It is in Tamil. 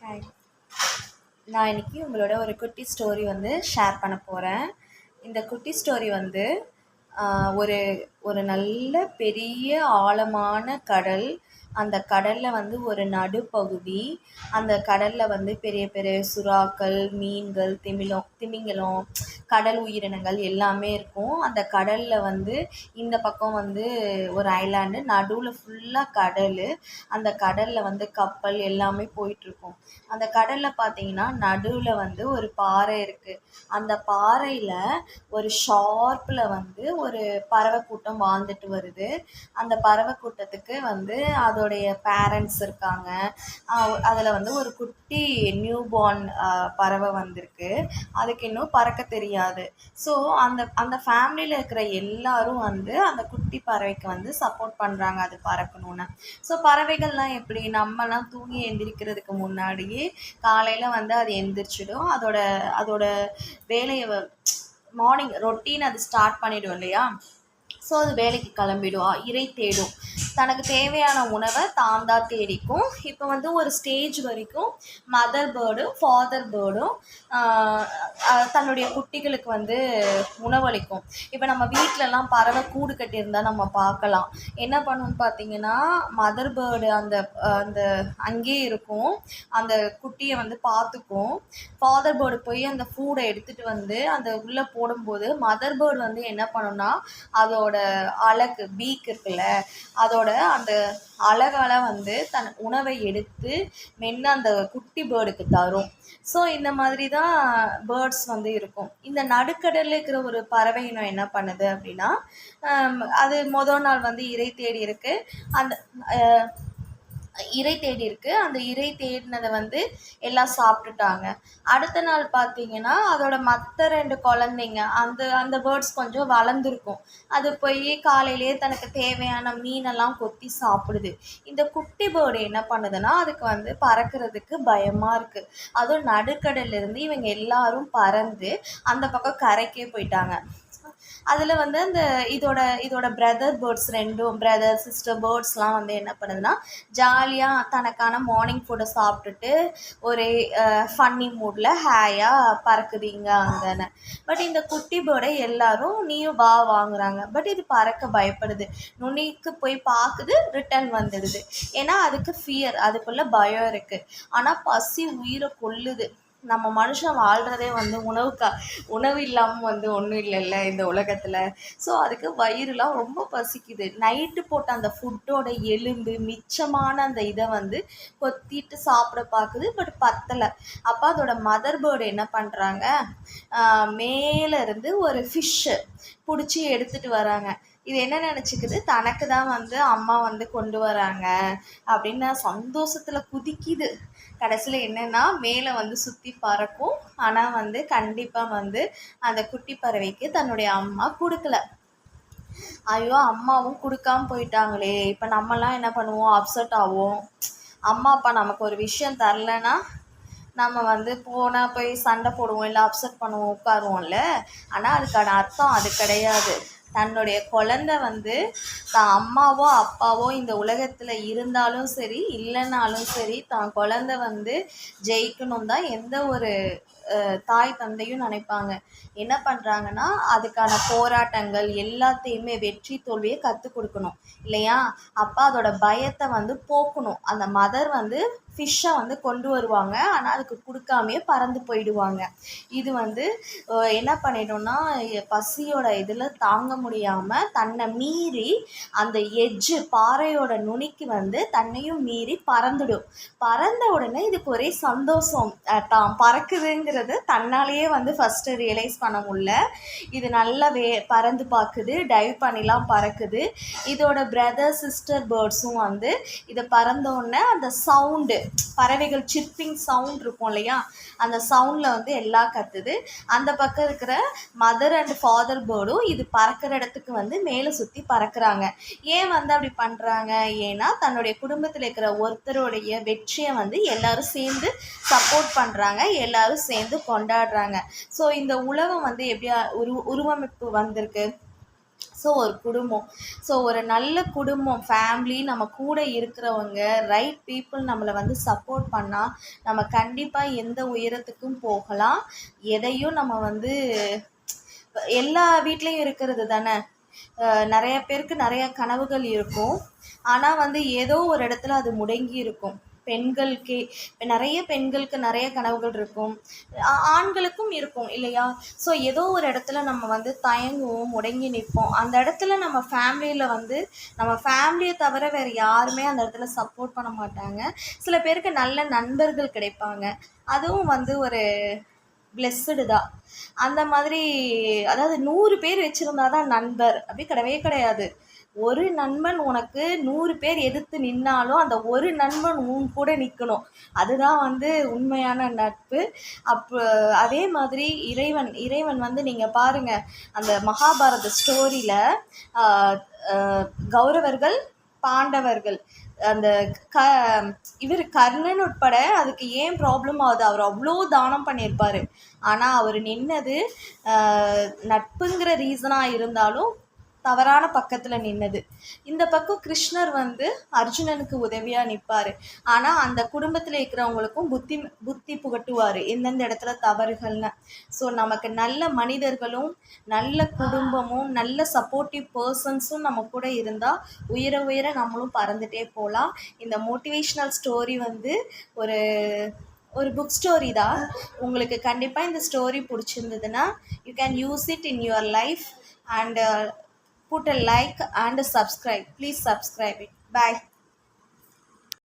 ஹாய். நான் இன்னைக்கு உங்களோட ஒரு குட்டி ஸ்டோரி ஷேர் பண்ண போகிறேன். இந்த குட்டி ஸ்டோரி ஒரு ஒரு நல்ல பெரிய ஆழமான கடல். அந்த கடலில் ஒரு நடுப்பகுதி. அந்த கடலில் பெரிய பெரிய சுறாக்கள், மீன்கள், திமிங்கலம், கடல் உயிரினங்கள் எல்லாமே இருக்கும். அந்த கடலில் இந்த பக்கம் ஒரு ஐலாண்டு, நடுவில் ஃபுல்லாக கடல். அந்த கடலில் கப்பல் எல்லாமே போயிட்டுருக்கும். அந்த கடலில் பார்த்தீங்கன்னா நடுவில் ஒரு பாறை இருக்குது. அந்த பாறையில் ஒரு ஷார்ப்பில் ஒரு பறவை கூட்டம் வாழ்ந்துட்டு வருது. அந்த பறவை கூட்டத்துக்கு அதோடைய பேரண்ட்ஸ் இருக்காங்க. அதில் ஒரு குட்டி நியூ பார்ன் பறவை வந்திருக்கு. அதுக்கு இன்னும் பறக்க தெரியாது. ஸோ அந்த அந்த ஃபேமிலியில் இருக்கிற எல்லாரும் அந்த குட்டி பறவைக்கு சப்போர்ட் பண்ணுறாங்க அது பறக்கணும்னு. ஸோ பறவைகள்லாம் எப்படி, நம்மலாம் தூங்கி எந்திரிக்கிறதுக்கு முன்னாடியே காலையில் அது எந்திரிச்சிடும். அதோட அதோட வேலையை மார்னிங் ரொட்டீன் அது ஸ்டார்ட் பண்ணிடும் இல்லையா. ஸோ அது வேலைக்கு கிளம்பிடும், இரை தேடும். தனக்கு தேவையான உணவை தான் தான் தேடிக்கும். இப்போ ஒரு ஸ்டேஜ் வரைக்கும் மதர் பேர்டும் ஃபாதர் பேர்டும் தன்னுடைய குட்டிகளுக்கு உணவளிக்கும். இப்போ நம்ம வீட்டிலலாம் பறவை கூடு கட்டியிருந்தால் நம்ம பார்க்கலாம். என்ன பண்ணணும்னு பார்த்தீங்கன்னா, மதர் பேர்டு அந்த அந்த அங்கேயே இருக்கும், அந்த குட்டியை பார்த்துக்கும். ஃபாதர் பேர்டு போய் அந்த ஃபூடை எடுத்துகிட்டு அந்த உள்ளே போடும்போது மதர் பேர்டு என்ன பண்ணுன்னா, அதோட அலகு பீக் இருக்குல்ல, அதோட அந்த அழகால தன் உணவை எடுத்து மென்று அந்த குட்டி பேர்டுக்கு தரும். ஸோ இந்த மாதிரி தான் பேர்ட்ஸ் இருக்கும். இந்த நடுக்கடலில் இருக்கிற ஒரு பறவை இனம் என்ன பண்ணுது அப்படின்னா, அது மொதல் நாள் இரை தேடி இருக்கு. அந்த இரை தேடி இருக்கு. அந்த இரை தேடினதை எல்லாம் சாப்பிட்டுட்டாங்க. அடுத்த நாள் பார்த்தீங்கன்னா அதோட மற்ற 2 குழந்தைங்க, அந்த அந்த பேர்ட்ஸ் கொஞ்சம் வளர்ந்துருக்கும். அது போய் காலையிலேயே தனக்கு தேவையான மீனெல்லாம் கொத்தி சாப்பிடுது. இந்த குட்டி பேர்டு என்ன பண்ணுதுன்னா, அதுக்கு பறக்கிறதுக்கு பயமாக இருக்குது. அதுவும் நடுக்கடல்லிருந்து இவங்க எல்லாரும் பறந்து அந்த பக்கம் கரைக்கே போயிட்டாங்க. அதில் அந்த இதோட பிரதர் பேர்ட்ஸ் 2 பிரதர் சிஸ்டர் பேர்ட்ஸ்லாம் என்ன பண்ணுதுன்னா, ஜாலியாக தனக்கான மார்னிங் ஃபுட்டை சாப்பிட்டுட்டு ஒரே ஃபன்னி மூடில் ஹேயாக பறக்குதுங்க அங்கன்னு. பட் இந்த குட்டி பேர்டை எல்லாரும் நீயும் வா வாங்குறாங்க. பட் இது பறக்க பயப்படுது. நுனிக்கு போய் பார்க்குது, ரிட்டன் வந்துடுது. ஏன்னா அதுக்கு ஃபியர், அதுக்குள்ளே பயம் இருக்குது. ஆனால் பசி உயிரை கொல்லுது. நம்ம மனுஷன் வாழ்கிறதே உணவு இல்லாமல் ஒன்றும் இல்லைல்ல இந்த உலகத்தில். ஸோ அதுக்கு வயிறுலாம் ரொம்ப பசிக்குது. நைட்டு போட்ட அந்த ஃபுட்டோட எலும்பு மிச்சமான அந்த இதை கொத்திட்டு சாப்பிட பார்க்குது. பட் பத்தலை. அப்போ அதோட மதர் பேர்டு என்ன பண்ணுறாங்க, மேலேருந்து ஒரு ஃபிஷ்ஷு பிடிச்சி எடுத்துகிட்டு வராங்க. இது என்ன நினச்சிக்குது, தனக்கு தான் அம்மா கொண்டு வராங்க அப்படின்னு சந்தோஷத்தில் குதிக்குது. கடைசியில் என்னென்னா மேலே சுற்றி பறக்கும். ஆனால் கண்டிப்பாக அந்த குட்டி பறவைக்கு தன்னுடைய அம்மா கொடுக்கல. ஐயோ, அம்மாவும் கொடுக்காம போயிட்டாங்களே. இப்போ நம்மலாம் என்ன பண்ணுவோம், அப்செட் ஆகும். அம்மா அப்பா நமக்கு ஒரு விஷயம் தரலைன்னா நம்ம போனால் போய் சண்டை போடுவோம், இல்லை அப்செட் பண்ணுவோம், உட்காருவோம்ல. ஆனால் அதுக்கான அர்த்தம் அது கிடையாது. தன்னுடைய குழந்தை தான் அம்மாவோ அப்பாவோ இந்த உலகத்தில் இருந்தாலும் சரி இல்லைனாலும் சரி, தான் குழந்தை ஜெயிக்கணும் தான் எந்த ஒரு தாய் தந்தையும் நினைப்பாங்க. என்ன பண்ணுறாங்கன்னா, அதுக்கான போராட்டங்கள் எல்லாத்தையுமே வெற்றி தோல்வியை கற்றுக் கொடுக்கணும் இல்லையா. அப்போ அதோட பயத்தை போக்கணும். அந்த மதர் ஃபிஷ்ஷை கொண்டு வருவாங்க. ஆனால் அதுக்கு கொடுக்காமையே பறந்து போயிடுவாங்க. இது என்ன பண்ணிட்டோம்னா, பசியோட இதில் தாங்க முடியாமல் தன்னை மீறி அந்த எட்ஜு பாறையோட நுனிக்கு தன்னையும் மீறி பறந்துடும். பறந்த உடனே இதுக்கு ஒரே சந்தோஷம். தான் பறக்குதுங்கிறது தன்னாலேயே ஃபஸ்ட்டு ரியலைஸ் பண்ண முடியல. இது நல்லா பறந்து பார்க்குது, டைவ் பண்ணிலாம் பறக்குது. இதோட பிரதர் சிஸ்டர் பேர்ட்ஸும் இதை பறந்தோடனே அந்த சவுண்டு, பறவைகள் சிர்பிங் சவுண்ட் இருக்கும் இல்லையா, அந்த சவுண்டில் எல்லாம் கத்துது. அந்த பக்கம் இருக்கிற மதர் அண்ட் ஃபாதர் பேர்டும் இது பறக்கிற இடத்துக்கு மேலே சுற்றி பறக்கிறாங்க. ஏன் அப்படி பண்ணுறாங்க, ஏன்னா தன்னுடைய குடும்பத்தில் இருக்கிற ஒருத்தருடைய வெற்றியை எல்லாரும் சேர்ந்து சப்போர்ட் பண்ணுறாங்க, எல்லாரும் சேர்ந்து கொண்டாடுறாங்க. ஸோ இந்த உலகம் எப்படியா உருவமைப்பு வந்திருக்கு. ஸோ ஒரு குடும்பம், ஸோ ஒரு நல்ல குடும்பம், ஃபேமிலி, நம்ம கூட இருக்கிறவங்க, ரைட் பீப்புள் நம்மளை வந்து சப்போர்ட் பண்ணால் நம்ம கண்டிப்பாக எந்த உயரத்துக்கும் போகலாம். எதையும் நம்ம வந்து எல்லா வீட்லேயும் இருக்கிறது தானே. நிறைய பேருக்கு நிறைய கனவுகள் இருக்கும். ஆனால் வந்து ஏதோ ஒரு இடத்துல அது முடங்கி இருக்கும். பெண்களுக்கே நிறைய பெண்களுக்கு நிறைய கனவுகள் இருக்கும், ஆண்களுக்கும் இருக்கும் இல்லையா? ஸோ ஏதோ ஒரு இடத்துல நம்ம வந்து தயங்குவோம், முடங்கி நிற்போம். அந்த இடத்துல நம்ம ஃபேமிலியில் வந்து நம்ம ஃபேமிலியை தவிர வேறு யாருமே அந்த இடத்துல சப்போர்ட் பண்ண மாட்டாங்க. சில பேருக்கு நல்ல நண்பர்கள் கிடைப்பாங்க, அதுவும் வந்து ஒரு பிளெஸ்ஸடு தான். அந்த மாதிரி, அதாவது 100 பேர் வச்சுருந்தா தான் நண்பர் அப்படி கிடையவே கிடையாது. ஒரு நண்பன் உனக்கு 100 பேர் எதிர்த்து நின்னாலும் அந்த ஒரு நண்பன் உன் கூட நிற்கணும். அதுதான் வந்து உண்மையான நட்பு. அப்போ அதே மாதிரி இறைவன் வந்து நீங்கள் பாருங்கள், அந்த மகாபாரத ஸ்டோரியில் கௌரவர்கள், பாண்டவர்கள், அந்த க இவர் கர்ணன் உட்பட அதுக்கு ஏன் ப்ராப்ளம் ஆகுது? அவர் அவ்வளோ தானம் பண்ணியிருப்பார். ஆனால் அவர் நின்னது நட்புங்கிற ரீசனாக இருந்தாலும் தவறான பக்கத்தில் நின்னது. இந்த பக்கம் கிருஷ்ணர் வந்து அர்ஜுனனுக்கு உதவியாக நிற்பார். ஆனால் அந்த குடும்பத்தில் இருக்கிறவங்களுக்கும் புத்தி புகட்டுவார் எந்தெந்த இடத்துல தவறுகள்னு. ஸோ நமக்கு நல்ல மனிதர்களும் நல்ல குடும்பமும் நல்ல சப்போர்ட்டிவ் பர்சன்ஸும் நம்ம கூட இருந்தால் உயர உயர நம்மளும் பறந்துட்டே போகலாம். இந்த மோட்டிவேஷ்னல் ஸ்டோரி வந்து ஒரு புக் ஸ்டோரி தான். உங்களுக்கு கண்டிப்பாக இந்த ஸ்டோரி பிடிச்சிருந்ததுன்னா you can use it in your life and put a like and subscribe. Please subscribe it. Bye.